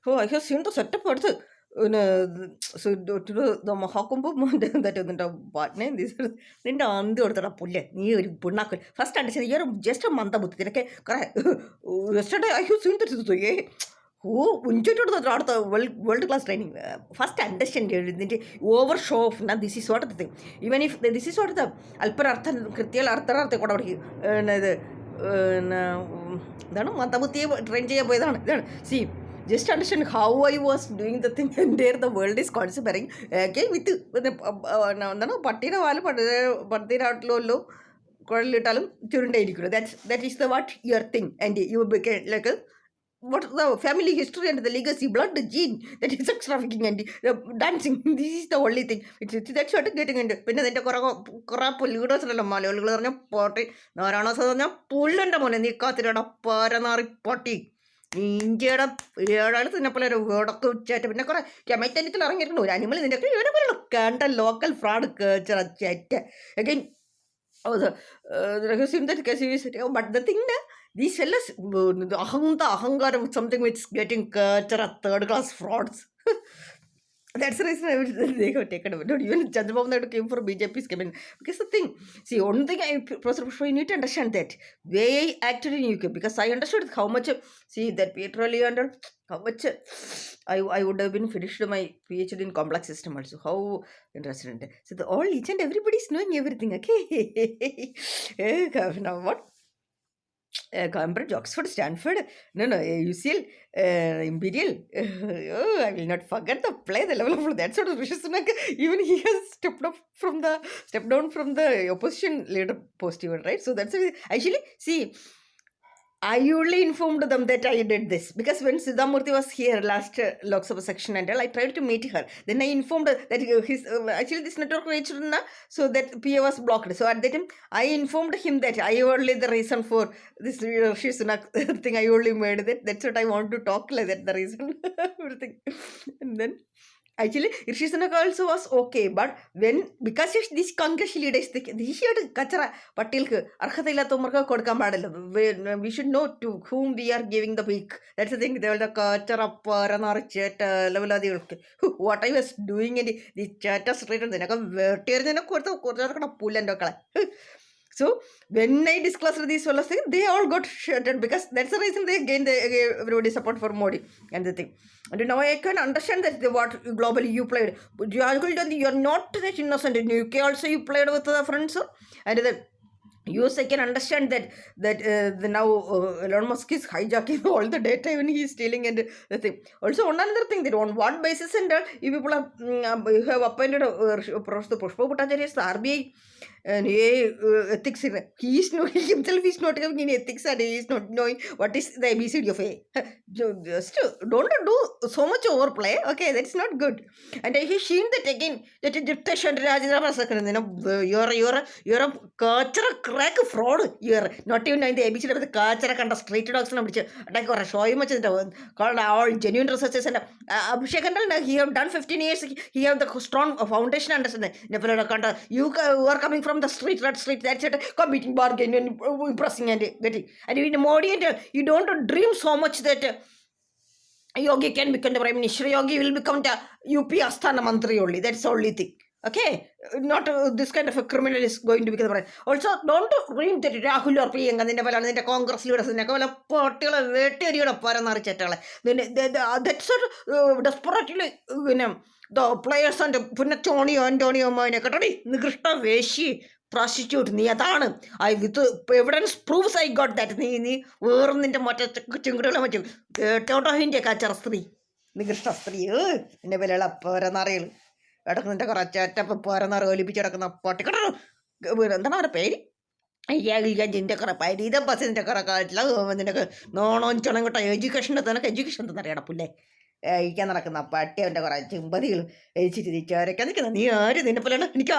Oh, I have seen the setup അടുത്ത് പിന്നെ നോക്കുമ്പോൾ എന്താ പാട്ടിനെ നിന്റെ അന്തി കൊടുത്തടാ പുല്ലേ നീ ഒരു പിണ്ണാക്കൽ ഫസ്റ്റ് അണ്ടർസ്റ്റാൻഡ് ഈ ഒരു ജസ്റ്റ് മന്ദബുദ്ധി നിനക്ക് കുറേ yesterday I have seen that a ഓ ഉഞ്ചിട്ട് അടുത്ത world class training first understand ഇതിൻ്റെ ഓവർ ഷോ ഓഫ് ഞാൻ this is what the thing even if this is what the അല്പരർത്ഥം കൃത്യമായിട്ട് അർത്ഥം കൂടെ പഠിക്കും ഇത് പിന്നെ എന്താണ് മന്ദബുദ്ധിയെ ട്രെയിൻ ചെയ്യാൻ പോയതാണ് ഇതാണ് C just understand how I was doing the thing and there the world is considering again with എന്താണ് പട്ടിയുടെ പാല് പട്ടിയിലാട്ടിലോ കുഴലിട്ടാലും ചുരുണ്ടായിരിക്കുമല്ലോ that is the what your thing and you became like what the family history and the legacy blood the gene that is sex trafficking and dancing this is the only thing that's what getting into പിന്നെ അതിൻ്റെ കുറേ leaders ഉണ്ടല്ലോ മലയാളികൾ പറഞ്ഞാൽ പോട്ടി നാരായണ പറഞ്ഞാൽ പുല്ലുണ്ട മോനെ നീ കാത്തിരടാ പരനാറി പൊട്ടി ഇന്ത്യയുടെ ഏഴാൾ തിന്നപ്പോലെ ഒരു വേടൊക്കെ ഉച്ചായിട്ട് പിന്നെ കുറേ കെമൈറ്റനിക്കൽ ഇറങ്ങിയിട്ടുണ്ട് ഒരു അനിമൽ ഇതിൻ്റെ ഇവരെ പോലുള്ള കണ്ട ലോക്കൽ ഫ്രോഡ് ചേറ്റ അഗൈൻ രഹസ്യം ബട്ട് ദ തിങ് ദീസ് ഫെല്ലസ് അഹങ്കാരം something wits getting third class fruits. That's the reason they have taken over. Not even Chandrababu Naidu came for BJP's campaign. Because the thing, see, one thing Professor Pushpa, you need to understand that way I acted in UK because I understood how much, see, that Peter Ali under how much I would have been finished my PhD in complex system also. How interesting. So all each and everybody is knowing everything. Okay, now what? Cambridge, Oxford, Stanford, no, UCL, Imperial. Oh, I will not forget the play, the level of that sort of Rishi Sunak. Even he has stepped down from the opposition leader post, even right. So that's actually see. I only informed them that I did this because when Siddhamurthy was here last Lok Sabha section and all, I tried to meet her. Then I informed her that his actually this network reached so that PA was blocked. So at that time, I informed him that I only the reason for this Rishi Sunak thing. I only made that. That's what I want to talk like that. The reason, everything, and then. Actually, Rishi Sunak also was okay, but when because these Congress leaders, these kachara patilku arhathilathamarkku kodukkan paadilla. We should know to whom we are giving the peak. That's the thing. They will the kachara paranarcheta leveladigalku. What I was doing in the chatter straight and then I got pull. So when I disclosed these fellows thing, they all got shuttered because that's the reason they gained everybody's support for Modi and the thing. And now I can understand that what globally you played. But you're not that innocent. In UK also you played with the friends, and the I can understand that now Elon Musk is hijacking all the data when he is stealing and the thing. Also, another thing that on what basis and you people have appointed Professor Pushpa Bhattacharya as the RBI and ethics. He himself is not having any ethics and he is not knowing what is the ABCD of A. Just don't do so much overplay. Okay, that's not good. And I have seen that again. That dictation, you're a culture crack fraud. You're not even in the ABCD of the culture and straight dogs and attack or show you much called all genuine researchers and Abhishek and he have done 15 years. He have the strong foundation understanding. You are coming from the street, red street, that's it, committing bargain and impressing and getting. And in Modi, you don't dream so much that Yogi can become the Prime Minister. Yogi will become the UP Asthana Mantri only. That's the only thing. Okay, not this kind of a criminal is going to become the Prime. Also, don't dream that Rahul or Priyanka and the Congress leaders in the particular period of Paranari Chetala. Then that sort of desperately, the players and Punachoni and Antonio Moinakatari, Nigrista Veshi. Prostitute നീ അതാണ് I with evidence proves I got that നീ വേറെ നിന്റെ മറ്റേ ചെങ്കുടകളെ മറ്റും കേട്ടോഹിൻ്റെ കച്ചറ സ്ത്രീ നികൃഷ്ട സ്ത്രീ നിന്റെ വിലയുള്ള പോരനറികൾ ഇടക്ക് നിന്റെ കുറേ ചേറ്റപ്പ് പോരനറി ഒലിപ്പിച്ച് കിടക്കുന്ന പൊട്ടിക്കട എന്താണ് അവരുടെ പേര് നിന്റെ കുറേ പരീത ബസ് നിന്റെ കുറേ കാട്ടില്ല നിനക്ക് നോണോ ചണം കിട്ടോ എഡ്യൂക്കേഷൻ്റെ നിനക്ക് എഡ്യൂക്കേഷൻ തന്നറിയണം പുല്ലേ കഴിക്കാൻ നടക്കുന്ന പട്ടി അവൻ്റെ കുറേ ചിമ്പതികൾ കഴിച്ചിട്ട് ചോരക്കാൻ നിൽക്കുന്ന നീ ആര് നിന്നെ പോലെയാണ് എനിക്ക്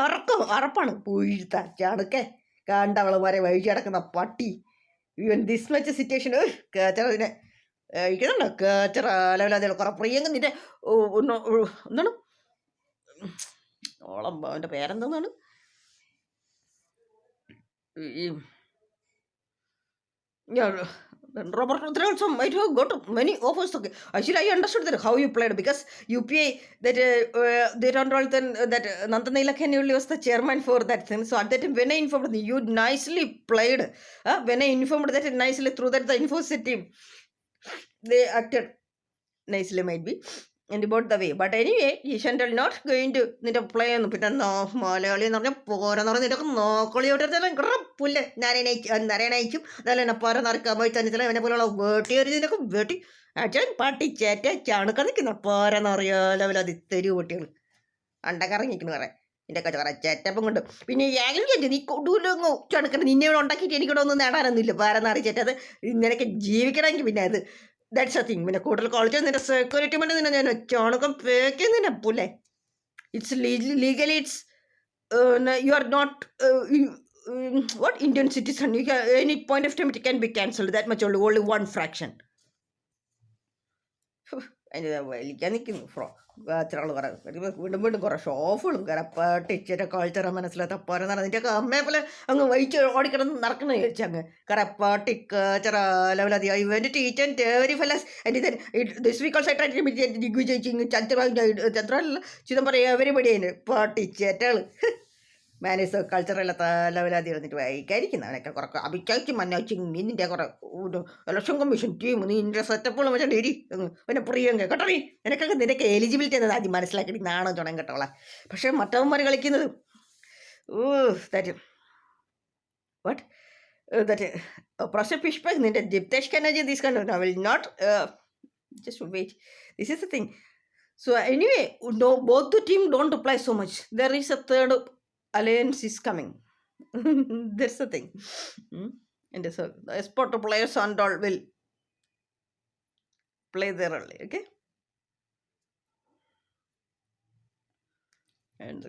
അറപ്പാണ് പൂഴ്ത്ത ചണക്കെ കണ്ടവളമാരെ വഴിച്ച് കിടക്കുന്ന പട്ടി ഇവൻ ദിസ് മച്ച് സിറ്റുവേഷൻ കേച്ചറ ഇതിനെ കഴിക്കുന്നുണ്ടോ കേച്ചറ അലവലാതെ കുറേ പ്രിയങ്ക നിന്റെ എന്താണ് ഓളം അവൻ്റെ പേരെന്താണ് ഈ then Robert Rodri also might have got many offers. Okay. Actually, I understood that how you played because UPI that they don't all then that Nandanila Kenuli was the chairman for that thing. So at that time, when I informed you nicely played. When I informed that nicely through that the Infosys team, they acted nicely might be and about the way. But anyway, Chantal not going to need a play on the pit and no Malayali and the poor and no collider than pull Naranaichu, then a paranarca might and a word here in a converting. A giant party chat, Chanaka in a paranoia level of the 30 hotel. And the current ignore. ഇതിൻ്റെ ചേറ്റപ്പം കൊണ്ട് പിന്നെ ഏകദേശം നീ കൊടുങ്ങോ ചടക്കണം നിന്നെ ഉണ്ടാക്കിയിട്ട് എനിക്കിടൊന്നും നേടാനൊന്നുമില്ല പാരെന്നറിയിച്ചിട്ട് നിനക്ക് ജീവിക്കണമെങ്കിൽ പിന്നെ അത് ദാറ്റ്സ് എ തിങ് പിന്നെ കൂടുതൽ കോളേജ് നിന്റെ സെക്യൂരിറ്റി വേണ്ടി നിന്നെ ഞാൻ ചാണകം പേക്കുന്നതിനെ പോലെ it's legally it's you are not what Indian citizen you can, any point of time it can be cancelled that much only one fraction അതിൻ്റെ വലിക്കാൻ നിൽക്കുന്നു അച്ഛനാൾ പറയാം വീണ്ടും വീണ്ടും കുറേ ഷോഫുകളും കരപ്പാട്ടിച്ചിട്ട് കൾച്ചറ മനസ്സിലാത്ത പോരെന്ന് പറഞ്ഞാൽ നിൻ്റെയൊക്കെ അമ്മയെ പോലെ അങ്ങ് വഹിച്ച് ഓടിക്കിടന്ന് നടക്കണം ചോദിച്ചു അങ്ങ് കരപ്പാട്ടി കച്ചറ ലെവലതി I went to eat and very ഫെലസ് and then this week also I try to meet Digvijay ചേച്ചി ചന്ദ്രല്ല ചിദം പറയാം എവരിബഡി അതിന് പാട്ടിച്ചേറ്റകൾ മാനേഴ്സ് കൾച്ചറല്ല ലെവലാതി വന്നിട്ട് വൈകായിരിക്കുന്ന അവനൊക്കെ കുറേ അഭിക്കാഴ്ച മന്നാഴ്ച നിന്നിൻ്റെ കുറേ ഇലക്ഷൻ കമ്മീഷൻ ടീം നിൻ്റെ സെറ്റപ്പുകളും വെച്ചാൽ ഇരി പിന്നെ പ്രിയങ്ക കേട്ടോ നിനക്കൊക്കെ നിനക്ക് എലിജിബിലിറ്റി എന്നത് ആദ്യം മനസ്സിലാക്കി നാണോ ചുണം കേട്ടോളെ പക്ഷേ മറ്റവന്മാർ കളിക്കുന്നത് ദാറ്റ് വാട്ട് ദാറ്റ് പ്രൊഫസർ പിഷ്പക് നിൻ്റെ ജിപ്തേഷ് കനർജി ദീസ് കണ്ട് I will not just wait this is the thing so anyway both the team don't apply so much. There is a third alliance is coming. That's the thing. And so the sport players and all will play their role. Okay. And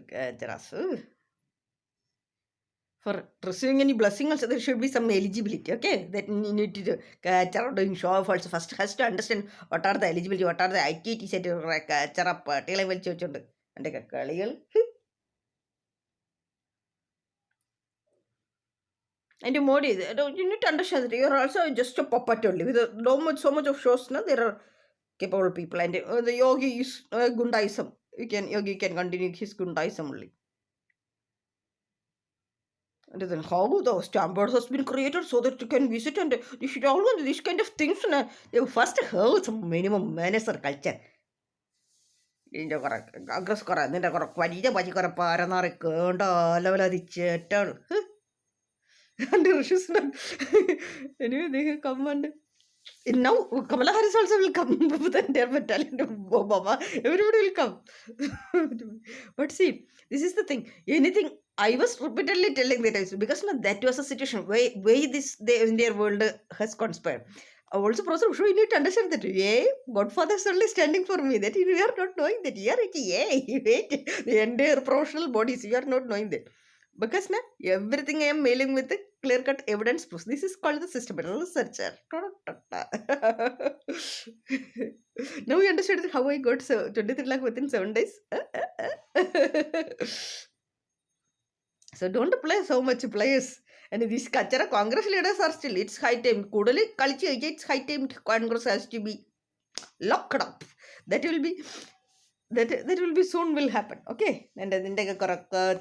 for receiving any blessing also there should be some eligibility. Okay, that you need to catch out doing show off also first has to understand what are the eligibility, what are the ITT set catch up level ചോദിച്ചുണ്ട് എൻ്റെ കളികൾ. And Modi, you need to understand that you are also just a puppet only. With so much of shows, no, there are capable people. And the yogi is Gundaism. Yogi can continue his Gundaism only. And then how the stamp board has been created so that you can visit and you should always these kind of things. You first have some minimum manners or culture. ഇതിൻ്റെ കുറേ അഗ്രസ് കുറേ നിൻ്റെ കുറേ വലിയ പച്ചി കുറേ പാരന്നറിക്കേണ്ട ലെവലതിച്ചേറ്റാൾ. And Rishi's not. Anyway, they can come and now Kamala Harris also will come with their battalion of Obama. Everybody will come. But see, this is the thing. Anything I was repeatedly telling that because that was a situation where this in their world has conspired. Also, Professor Usho, you need to understand that Godfather is only standing for me. That you are not knowing that. Wait, the entire professional bodies, you are not knowing that. Because everything I am mailing with clear-cut evidence proofs. This is called the systematic researcher. Now we understood how I got 23 lakh within 7 days. So don't play so much players. And these Kachara Congress leaders are still, it's high time. Kudali culture, it's high time Congress has to be locked up. That will be soon will happen. Okay. And അതിൻ്റെ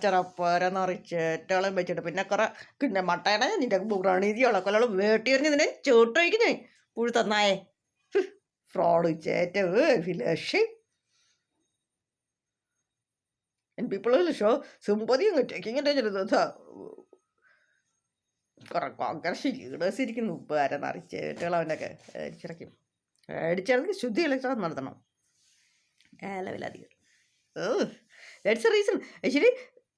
ചെറപ്പരന്നറിച്ചേറ്റോളം വെച്ചിട്ട് പിന്നെ കുറെ പിന്നെ മട്ടയുടെ നിന്റെ ബുറാണിതിയുള്ള കൊല്ലോളം വേട്ടിയെറിഞ്ഞ് നിന്നെ ചോട്ടൊഴിക്കുന്നേ പുഴു തന്നായേ fraud ചേറ്റവ് ഫിലഷ്. And people will show sympathy and taking it. കുറെ Congress leaders ഇരിക്കുന്നു പാരന്നറിച്ചേറ്റുകൾ അവൻ്റെയൊക്കെ അടിച്ചിറക്കും അടിച്ചിറക്കി ശുദ്ധി ഇലക്ഷൻ നടത്തണം. That's the reason. Actually,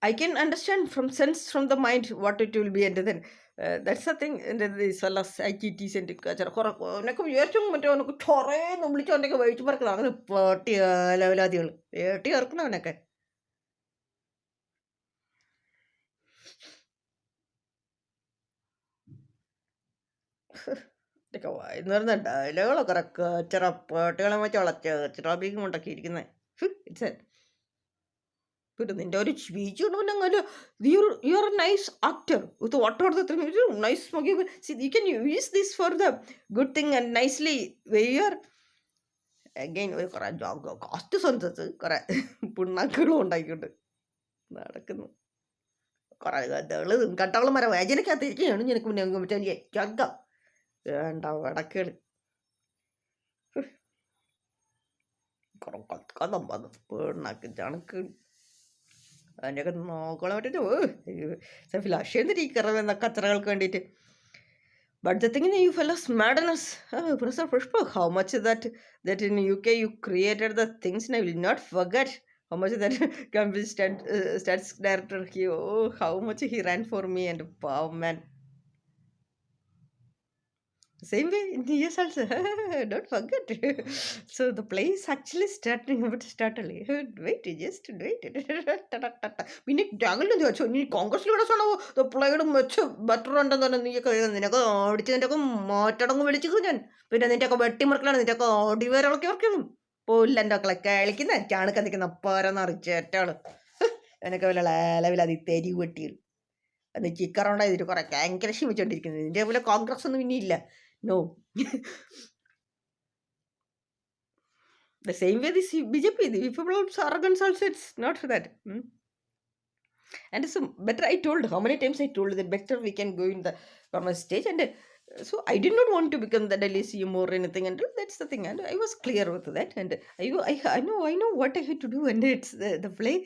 I can understand from sense from the mind what it will be, and then that's the thing. And then these fellas ITTs and എന്നൊക്കെ വിചാരിച്ചും മറ്റേ അവനൊക്കെ ചൊറേന്ന് വിളിച്ചോ അവൻ്റെയൊക്കെ വഴിച്ചു പറക്കണം. അങ്ങനെ പേട്ടി ലെവലാദികൾ പേട്ടി ഇറക്കണം അവനൊക്കെ. ഇതൊക്കെ വായിന്ന് വരുന്ന ഡയലോഗുകളൊക്കെ ചെറപ്പേട്ടുകളെ വെച്ച് വളച്ച് ചിറാബിക്കും കൊണ്ടൊക്കെ ഇരിക്കുന്നത്. ഇറ്റ്സ് പിന്നെ നിന്റെ ഒരു speech കൊണ്ടുവന്നങ്ങനെ you're a nice actor with whatever the thing you're nice smoking. See, you can use this for the good thing and nicely where you're again ഒരു കുറെ കാസ്റ്റ് സ്വന്തത്ത് കുറെ പിണ്ണാക്കുകളും ഉണ്ടാക്കിയിട്ട് നടക്കുന്നു. കുറെ കഥകള് കട്ടകളും വേജനക്കകത്തിരിക്കുകയാണ് എനിക്ക് മുന്നേ മറ്റേ ചങ്ക വേണ്ട വടക്കുകൾ കുറെ കഥ വന്നു പിണ്ണാക്ക് ചണക്ക് അതിൻ്റെയൊക്കെ നോക്കണം പറ്റിട്ട് ഫ്ലഷ് ചെയ്തിരിക്കറവെന്ന കച്ചറകൾക്ക് വേണ്ടിയിട്ട്. But the thing in you fellas madness, Professor Pushpa, how much is that in UK you created the things, and I will not forget how much that Cambridge stats director how much he ran for me, and wow man. Same way in the US also. Don't forget. So the play is actually starting, but startling. Wait, just wait. പിന്നെ ഞങ്ങളുടെ ചോദിച്ചോ നീ Congress ലീഡേഴ്സാണോ പ്ലേയുടെ മെച്ച് better ഉണ്ടെന്ന് പറഞ്ഞാൽ നിനക്ക് ഓടിച്ച് നിൻ്റെയൊക്കെ മാറ്റടങ്ങ് വിളിച്ചു ഞാൻ. പിന്നെ നിൻ്റെയൊക്കെ വെട്ടിമുറുക്കലാണ് നിൻ്റെയൊക്കെ ഓടിവേരൊക്കെ ഓർക്കണം. പോയില്ല എൻ്റെ മക്കളെ കളിക്കുന്ന ചാണക്ക നിൽക്കുന്ന പരന്നറിച്ചേറ്റാണ് എന്നൊക്കെ വല്ല ലേലവിൽ അത് തെരി വെട്ടിയത് അത് ചിക്കറുണ്ടായിട്ട് കുറെ കാങ്കരശി വെച്ചോണ്ടിരിക്കുന്നത്. നിന്റെ പോലെ കോൺഗ്രസ് ഒന്നും ഇനിയില്ല. No. The same way this BJP, the people's arrogance also, it's not that. And so better I told, how many times I told that better we can go in the government stage. And so I did not want to become the Delhi CM or anything. And that's the thing. And I was clear with that. And I know what I had to do. And it's the play.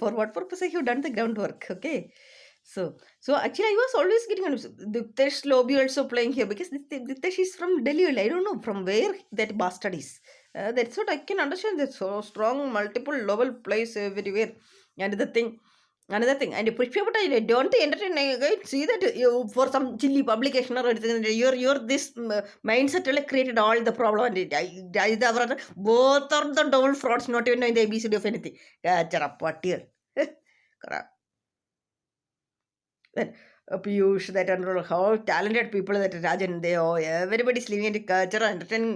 For what purpose I have done the groundwork. Okay. So actually I was always getting Diptesh lobby also playing here because Diptesh is from Delhi. I don't know from where that bastard is. That's what I can understand. That so strong multiple level plays everywhere. And another thing, and Pushpa, but I don't entertain. I see that you for some chilly publication or anything. Your this mindset really created all the problem. And both are the double frauds, not even in the ABCD of anything. Correct. That Piyush, that and how talented people that Rajan, they all everybody's living in the culture and entertaining.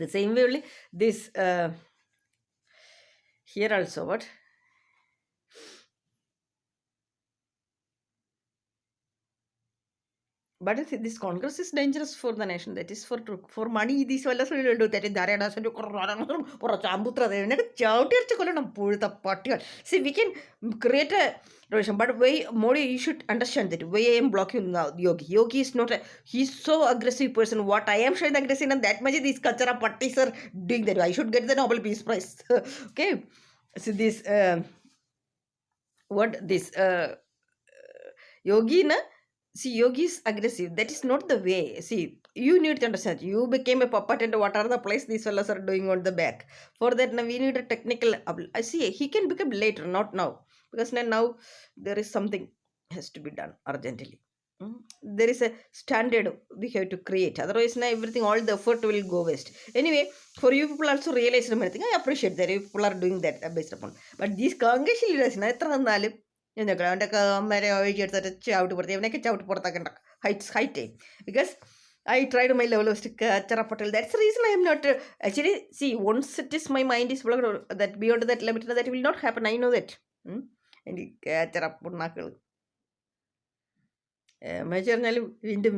The same way only this here also what. But this Congress is dangerous for the nation. That is for money. These fellows will do that. See, we can create a relation, but Modi, you should understand that. Why I am blocking now Yogi. Yogi is not he's so aggressive person. What I am showing aggressive, and that much these Kachara parties are doing that. I should get the Nobel Peace Prize. Okay. So this what this Yogi na. See, Yogi is aggressive. That is not the way. See, you need to understand. You became a puppet, and what are the plays these fellows are doing on the back? For that, now we need a technical. I see. He can become later, not now, because now there is something has to be done urgently. There is a standard we have to create. Otherwise, now everything, all the effort will go waste. Anyway, for you people also realize something. I appreciate that you people are doing that based upon. But these Congress leaders, എന്നൊക്കെ അവൻ്റെയൊക്കെ അമ്മേരെ ഒഴിച്ചെടുത്തിട്ട് ചവിട്ട് പുറത്ത് ഇവനൊക്കെ ചവിട്ട് പുറത്താക്കണ്ട height because I tried my level to catch up. That's the reason I am not actually see once it is my mind is blocked that beyond that limit that will not happen. I know that. And catch up വീണ്ടും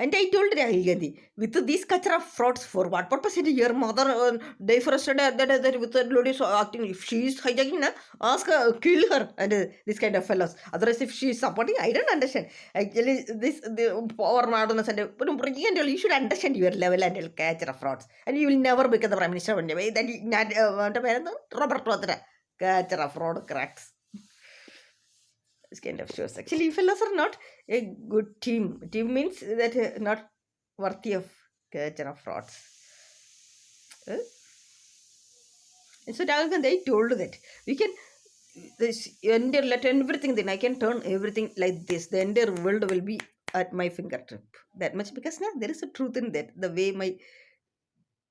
and I told Rahul Gandhi with these kachara frauds for what purpose is your mother day for that with the lady so acting if she is hijacking ask her kill her and this kind of fellows. Otherwise if she is supporting I don't understand actually this the power madness and you should understand your level and kachara frauds and you will never become the prime minister one day that Robert Watra kachara fraud cracks. This kind of shows. Actually, fellows are not a good team. Team means that not worthy of culture of frauds. So Rahul Gandhi told that we can let everything. Then I can turn everything like this. The entire world will be at my fingertip. That much because now there is a truth in that. The way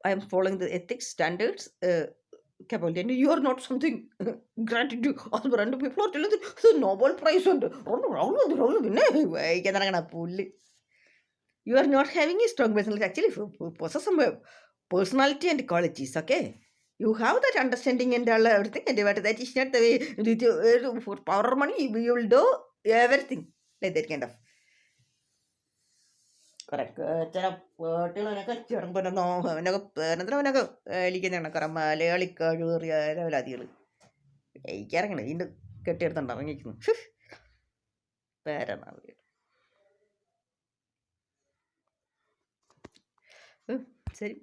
I am following the ethics standards. Capability, and you are not something granted to other random people are telling the Nobel Prize and you are not having a strong personality. Actually, possess some personality and qualities. Okay, You have that understanding and all everything, but that is not the way. For power or money, we will do everything like that kind of. Correct. ചില പാട്ടുകളൊക്കെ ചെറുമ്പനോ അവനൊക്കെ പേരെന്തവനൊക്കെ എലിക്കുന്നതാണ് കുറെ മലയാളി കഴിവേറിയ ലെവലാദികൾ എനിക്കിറങ്ങണേ ഇതിൻ്റെ കെട്ടിയെടുത്തുണ്ട് ഇറങ്ങിക്കുന്നു പേരെന്നാ ശരി.